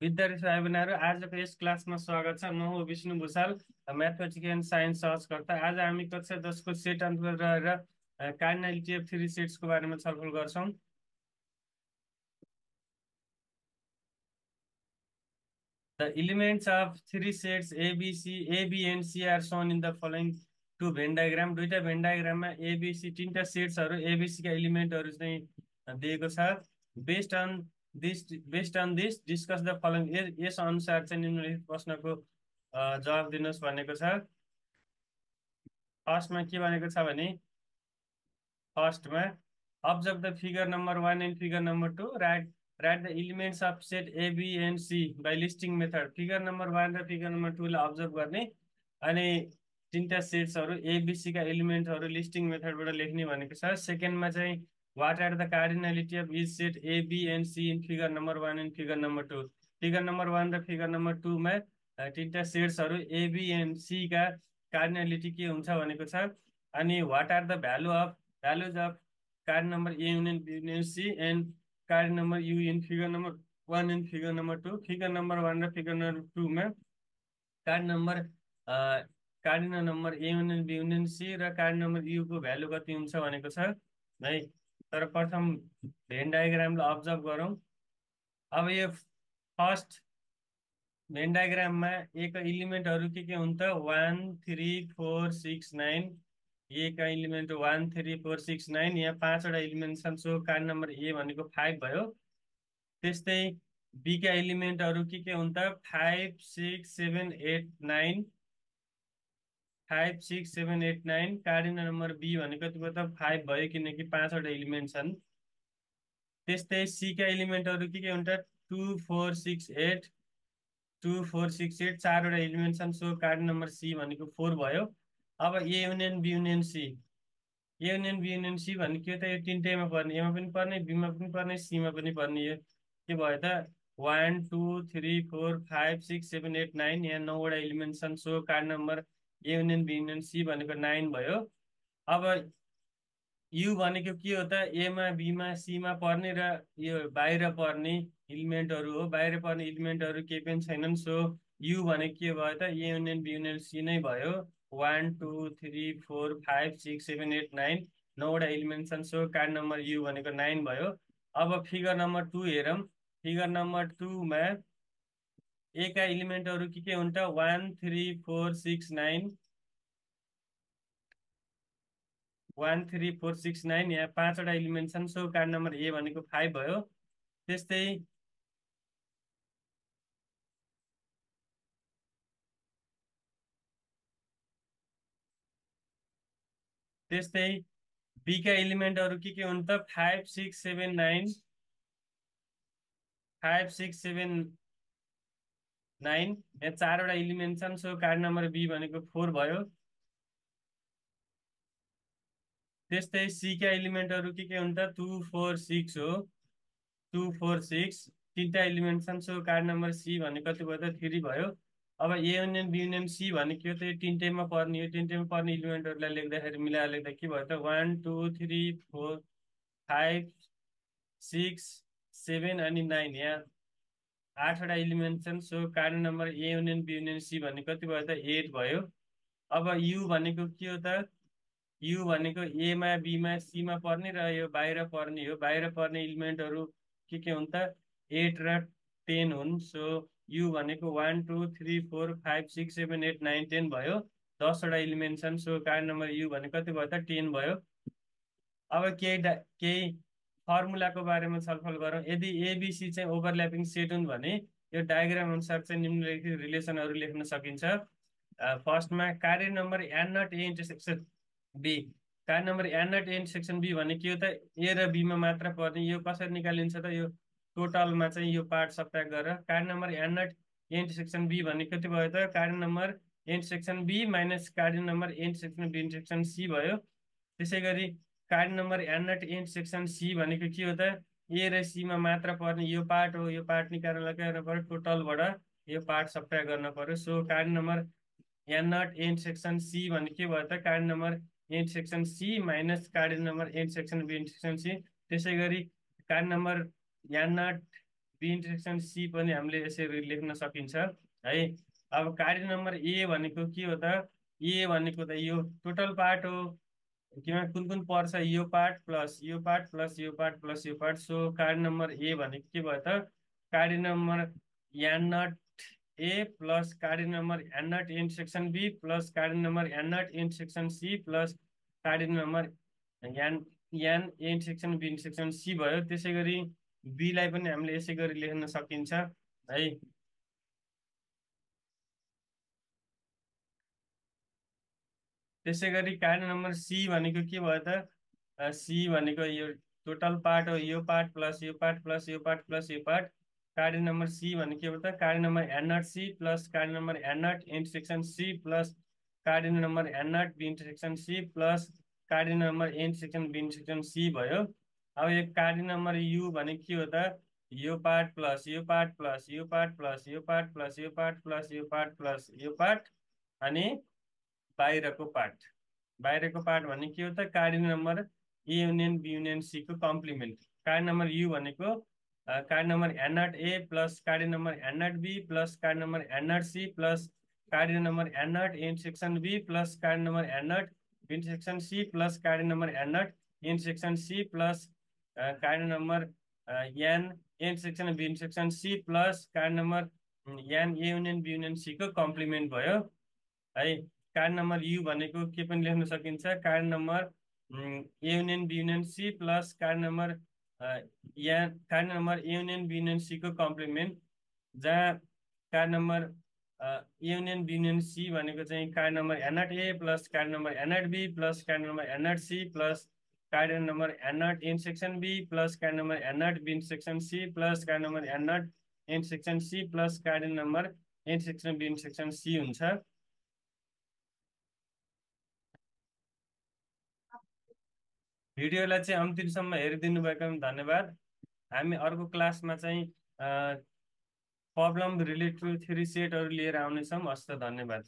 विद्यार्थी भाइबहनीहरू आजको यस क्लासमा स्वागत छ। म हो Vishnu Bhushal, mathematics and science सहजकर्ता। आज हामी कक्षा 10को सेट अन्तर्गत रहेर कार्डिनालिटी अफ थ्री सेट्सको बारेमा छलफल गर्छौँ। The elements of three sets A, B and C are shown in the following two Venn diagram. दुईटा भेन डायग्राममा ABC तीनटा सेट्सहरू ABC का एलिमेन्टहरू चाहिँ दिएको छ। Based on this discuss the following. यस अनुसार चाहिँ निम्नलिखित प्रश्नको जवाब दिनुहोस् भनेको छ। फर्स्टमा के भनेको छ भने फर्स्टमा observe the figure number 1 and figure number 2. Write the elements of set A, B and C by listing method. Figure number 1 र फिगर नम्बर 2 लाई अब्जर्भ गर्ने अनि तीनटा सेट्सहरू एबिसी का एलिमेन्टहरू लिस्टिङ मेथडबाट लेख्ने भनेको छ। सेकेन्डमा चाहिँ what are the cardinality of each set A B and C in figure number 1 and figure number 2। Figure number 1 र फिगर नम्बर 2 मा तीनटा सेट्सहरू एबी एन्ड सी का कार्डिनालिटी के हुन्छ भनेको छ। अनि what are the values of card number A union B union C and card number U in figure number 1 and figure number 2। Figure number 1 र फिगर नम्बर 2 में card number cardinal number A union B union C र card number U को value कति हुन्छ भनेको छ है। तर प्रथम भेन डायग्रामलाई अब्जर्भ गरौँ। अब यो फर्स्ट भेन डायग्राममा ए का इलिमेन्टहरू के हुन्छ 1 3 4 6 9। ए का इलिमेन्ट 1 3 4 6 9, यहाँ पाँचवटा इलिमेन्ट छन्। सो कार्ड नम्बर ए भनेको 5 भयो। त्यस्तै बी का इलिमेन्टहरू के हुन्छ 5 6 7 8 9। 5 6 7 8 9। कार्डिनल नम्बर बी भनेको कति भयो त 5 भयो, किनकि पाँचवटा इलिमेन्ट छन्। त्यस्तै सी का इलिमेन्टहरू के हुन्छ 2 4 6 8। 2 4 6 8 चारवटा इलिमेन्ट छन्। सो कार्ड नम्बर सी भनेको 4 भयो। अब A union B union C, A union B union C भने के त यो तिनटैमा पर्ने, एमा पनि पर्ने, बीमा पनि पर्ने, सीमा पनि पर्ने। यो के भयो त 1 2 3 4 5 6 7 8 9, यहाँ 9वटा इलिमेन्ट छन्। So card number A union B union C भनेको 9 भयो। अब यु भनेको के हो त एमा बीमा सीमा पर्ने र यो बाहिर पर्ने इलिमेन्टहरू हो। बाहिर पर्ने इलिमेन्टहरू केही पनि छैनन्। सो यु भनेको के भयो त A union B union C नै भयो। 1 2 3 4 5 6 7 8 9, 9वटा इलिमेन्ट छन्। सो कार्ड नम्बर यु भनेको 9 भयो। अब फिगर नम्बर 2 हेरौँ। फिगर नम्बर 2 मा ए का इलिमेन्टहरू के हुन्छ 1 3 4 6 9। 1 3 4 6 9, यहाँ पाँचवटा इलिमेन्ट छन्। सो कार्ड नम्बर ए भनेको 5 भयो। त्यस्तै त्यस्तै बी का इलिमेन्टहरू के हुन्छ 5 6 7 9। 5 6 7 9, यहाँ चारवटा इलिमेन्ट छन्। सो कार्ड नम्बर बी भनेको 4 भयो। त्यस्तै सी का इलिमेन्टहरू के हुन्छ 2 4 6 हो। 2 4 6 तीनटा इलिमेन्ट छन्। सो कार्ड नम्बर सी भनेको कति भयो त 3 भयो। अब A union B union C भनेको त यो तिनटैमा पर्ने, यो तिनटैमा पर्ने इलिमेन्टहरूलाई लेख्दाखेरि मिलाएर लेख्दा के भयो त 1 2 3 4 5 6 7 अनि 9, यहाँ आठवटा इलिमेन्ट छन्। So card number A union B union C भनेको कति भयो त 8 भयो। अब यु भनेको के हो त यु भनेको एमा बीमा सीमा पर्ने र यो बाहिर पर्ने हो। बाहिर पर्ने इलिमेन्टहरू के हुन् त 8 र 10 हुन्। सो यु भनेको 1 2 3 4 5 6 7 8 9 10 भयो। 10वटा इलिमेन्ट छन्। सो कार्ड नम्बर यु भनेको कति भयो त 10 भयो। अब केही फर्मुलाको बारेमा छलफल गरौँ। यदि एबिसी चाहिँ ओभरल्यापिङ सेट हुन् भने यो डायग्राम अनुसार चाहिँ निम्नलिखित रिलेसनहरू लेख्न सकिन्छ। फर्स्टमा कार्य number N not A intersection B. कार्य number N not A intersection B भने के हो त ए र बीमा मात्र पर्ने। यो कसरी निकालिन्छ त यो टोटलमा चाहिँ यो पार्ट सब्ट्र्याक्ट गरेर कार्य number N not A intersection B भने कति भयो त कार्य number A intersection B minus कार्य number A intersection B intersection C भयो। त्यसै गरी card number N not intersection C भनेको के हो त ए र सीमा मात्र पर्ने यो पार्ट हो। यो पार्ट निकाल्नलाई के गर्नु पर्यो टोटलबाट यो पार्ट सब्ट्र्याक्ट गर्न पर्यो। So card number N not intersection C भने के भयो त card number intersection C minus card number intersection B intersection C. त्यसै गरी card number N not B intersection C पनि हामीले यसरी लेख्न सकिन्छ है। अब कार्य नम्बर ए भनेको के हो त? ए भनेको त यो टोटल पार्ट हो, किनभने कुन कुन पर्छ, यो पार्ट प्लस यो पार्ट प्लस यो पार्ट प्लस यो part. So card number A भनेको के भयो त? Card number N not A plus card number N not intersection B plus card number N not intersection C plus card number N N intersection B intersection C भयो। त्यसै गरी बीलाई पनि हामीले यसै गरी लेख्न सकिन्छ है। त्यसै गरी कार्ड नम्बर सी भनेको के भयो त? सी भनेको यो टोटल पार्ट हो, यो पार्ट प्लस यो पार्ट प्लस यो पार्ट प्लस यो पार्ट। कार्ड नम्बर सी भनेको के भयो त? Card number N not C plus card number N not intersection C plus card number N not B intersection C plus card number intersection B intersection C भयो। अब यो card number U भनेको के हो त? यो पार्ट प्लस यो part plus यो पार्ट प्लस यो पार्ट प्लस यो पार्ट प्लस यो पार्ट प्लस यो पार्ट अनि बाहिरको पार्ट। बाहिरको पार्ट भने के हो त? Card number A union B union C को कम्प्लिमेन्ट। कार्ड नम्बर यू भनेको card number N not A plus card number N not B plus card number N not C plus card number N not intersection B plus card number N not intersection C plus card number N not intersection C plus card number N intersection B intersection C plus card number N A union B union C को complement भयो है। Card number you भनेको के पनि लेख्न सकिन्छ? Card number A union B union C plus card number card number A union B union C को complement, जहाँ card number A union B union C भनेको चाहिँ card number N not A plus card number N not B plus card number N not C plus card number N not intersection B plus card number N not B intersection C plus card number N not intersection C plus card number intersection B intersection C हुन्छ। भिडियोलाई चाहिँ अन्तिमसम्म हेरिदिनु भएकोमा धन्यवाद। हामी अर्को क्लासमा चाहिँ प्रब्लम रिलेटेड थ्योरी सेटहरू लिएर आउनेछौँ। हस्त, धन्यवाद।